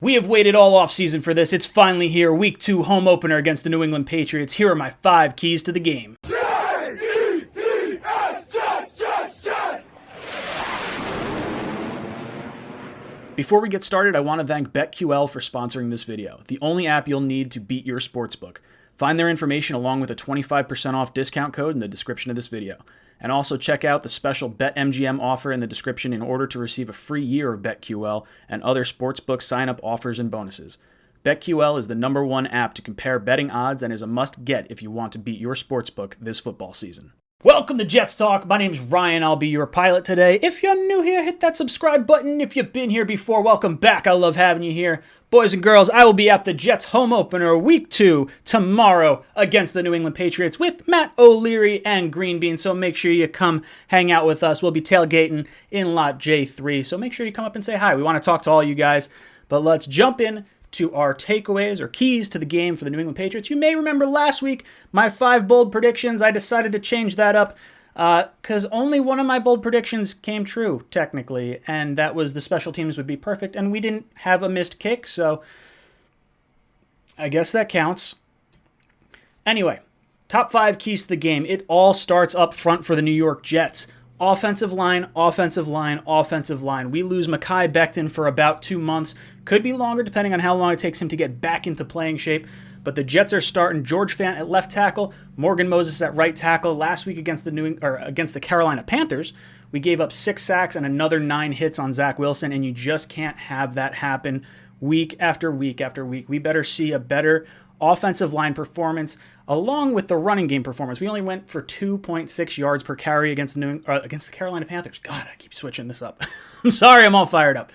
We have waited all offseason for this. It's finally here. Week 2 home opener against the New England Patriots. Here are my 5 keys to the game. Before we get started, I want to thank BetQL for sponsoring this video, the only app you'll need to beat your sportsbook. Find their information along with a 25% off discount code in the description of this video. And also check out the special BetMGM offer in the description in order to receive a free year of BetQL and other sportsbook sign-up offers and bonuses. BetQL is the #1 app to compare betting odds and is a must-get if you want to beat your sportsbook this football season. Welcome to Jets Talk. My name's Ryan. I'll be your pilot today. If you're new here, hit that subscribe button. If you've been here before, welcome back. I love having you here. Boys and girls, I will be at the Jets home opener week 2 tomorrow against the New England Patriots with Matt O'Leary and Green Bean. So make sure you come hang out with us. We'll be tailgating in lot J3. So make sure you come up and say hi. We want to talk to all you guys. But let's jump in to our takeaways or keys to the game for the New England Patriots. You may remember last week my 5 bold predictions. I decided to change that up because only one of my bold predictions came true, technically, and that was the special teams would be perfect, and we didn't have a missed kick, so I guess that counts. Anyway, top 5 keys to the game. It all starts up front for the New York Jets. Offensive line, offensive line, offensive line. We lose Mekhi Becton for about 2 months. Could be longer depending on how long it takes him to get back into playing shape. But the Jets are starting George Fant at left tackle, Morgan Moses at right tackle. Last week against the Carolina Panthers, we gave up 6 sacks and another 9 hits on Zack Wilson, and you just can't have that happen week after week after week. We better see a better offensive line performance along with the running game performance. We only went for 2.6 yards per carry against the Carolina Panthers. God, I keep switching this up. I'm sorry, I'm all fired up.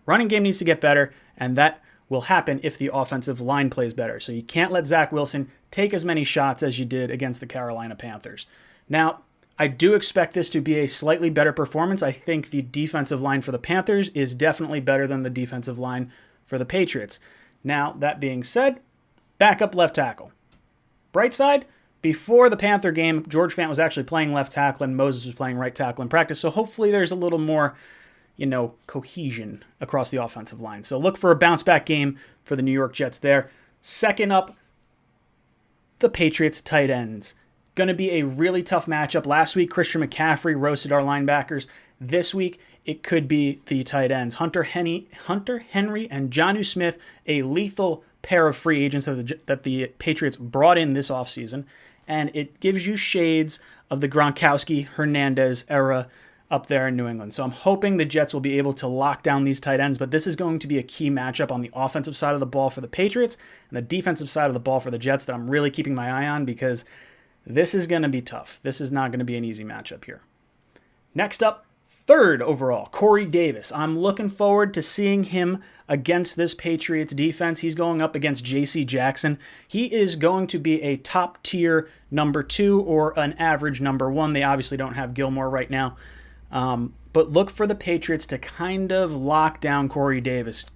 Running game needs to get better, and that will happen if the offensive line plays better. So you can't let Zack Wilson take as many shots as you did against the Carolina Panthers. Now, I do expect this to be a slightly better performance. I think the defensive line for the Panthers is definitely better than the defensive line for the Patriots. Now, that being said, backup left tackle. Bright side, before the Panther game, George Fant was actually playing left tackle and Moses was playing right tackle in practice. So hopefully there's a little more, cohesion across the offensive line. So look for a bounce back game for the New York Jets there. Second up, the Patriots tight ends. Going to be a really tough matchup. Last week, Christian McCaffrey roasted our linebackers. This week, it could be the tight ends. Hunter Henry and Jonnu Smith, a lethal pair of free agents that the Patriots brought in this offseason. And it gives you shades of the Gronkowski-Hernandez era up there in New England. So I'm hoping the Jets will be able to lock down these tight ends, but this is going to be a key matchup on the offensive side of the ball for the Patriots and the defensive side of the ball for the Jets that I'm really keeping my eye on because this is going to be tough. This is not going to be an easy matchup here. Next up, 3rd overall, Corey Davis. I'm looking forward to seeing him against this Patriots defense. He's going up against J.C. Jackson. He is going to be a top-tier number 2 or an average number 1. They obviously don't have Gilmore right now. But look for the Patriots to kind of lock down Corey Davis.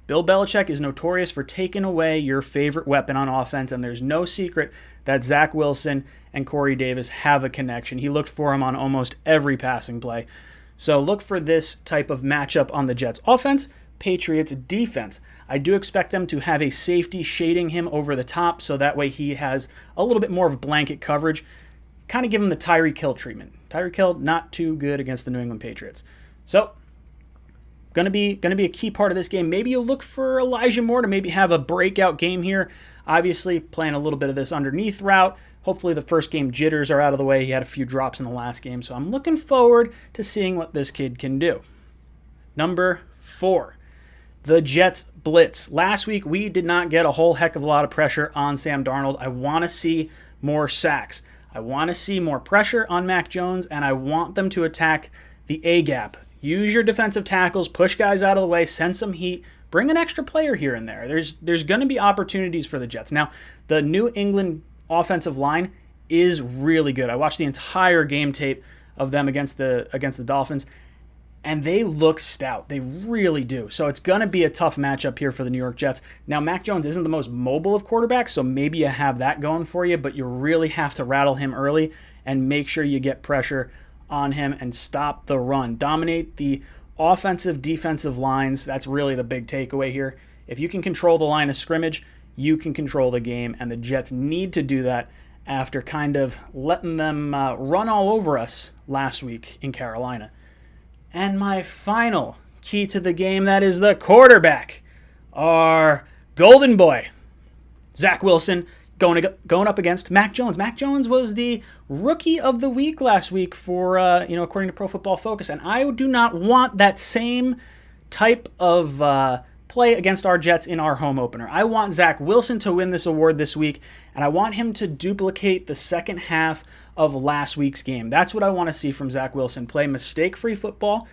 Bill Belichick is notorious for taking away your favorite weapon on offense, and there's no secret that Zack Wilson and Corey Davis have a connection. He looked for him on almost every passing play. So look for this type of matchup on the Jets offense, Patriots defense. I do expect them to have a safety shading him over the top, so that way he has a little bit more of blanket coverage. Kind of give him the Tyreek Hill treatment. Tyreek Hill, not too good against the New England Patriots. So, gonna be a key part of this game. Maybe you'll look for Elijah Moore to maybe have a breakout game here. Obviously, playing a little bit of this underneath route. Hopefully the first game jitters are out of the way. He had a few drops in the last game, so I'm looking forward to seeing what this kid can do. Number 4, the Jets blitz. Last week, we did not get a whole heck of a lot of pressure on Sam Darnold. I want to see more sacks. I want to see more pressure on Mac Jones, and I want them to attack the A-gap. Use your defensive tackles, push guys out of the way, send some heat, bring an extra player here and there. There's going to be opportunities for the Jets. Now, the New England offensive line is really good. I watched the entire game tape of them against the Dolphins, and they look stout. They really do. So it's going to be a tough matchup here for the New York Jets. Now, Mac Jones isn't the most mobile of quarterbacks, so maybe you have that going for you, but you really have to rattle him early and make sure you get pressure on him and stop the run. Dominate the offensive, defensive lines. That's really the big takeaway here. If you can control the line of scrimmage, you can control the game, and the Jets need to do that after kind of letting them run all over us last week in Carolina. And my final key to the game, that is the quarterback, our golden boy, Zack Wilson, going up against Mac Jones. Mac Jones was the rookie of the week last week for, according to Pro Football Focus. And I do not want that same type of play against our Jets in our home opener. I want Zack Wilson to win this award this week, and I want him to duplicate the second half of last week's game. That's what I want to see from Zack Wilson. Play mistake-free football,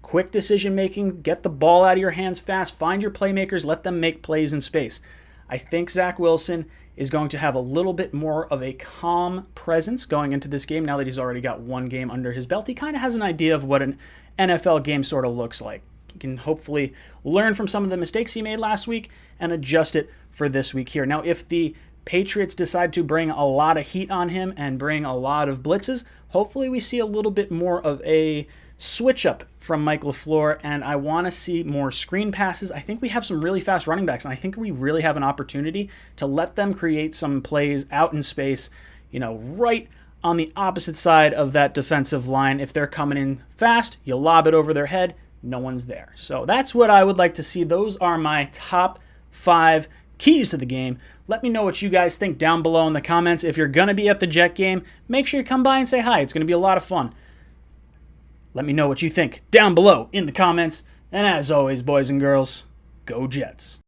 quick decision-making, get the ball out of your hands fast, find your playmakers, let them make plays in space. I think Zack Wilson is going to have a little bit more of a calm presence going into this game now that he's already got one game under his belt. He kind of has an idea of what an NFL game sort of looks like. He can hopefully learn from some of the mistakes he made last week and adjust it for this week here. Now, if the Patriots decide to bring a lot of heat on him and bring a lot of blitzes, hopefully we see a little bit more of a switch up from Mike LaFleur, and I want to see more screen passes. I think we have some really fast running backs, and I think we really have an opportunity to let them create some plays out in space, right on the opposite side of that defensive line. If they're coming in fast, you lob it over their head, no one's there. So that's what I would like to see. Those are my top 5 keys to the game. Let me know what you guys think down below in the comments. If you're going to be at the Jet game, make sure you come by and say hi. It's going to be a lot of fun. Let me know what you think down below in the comments. And as always, boys and girls, go Jets.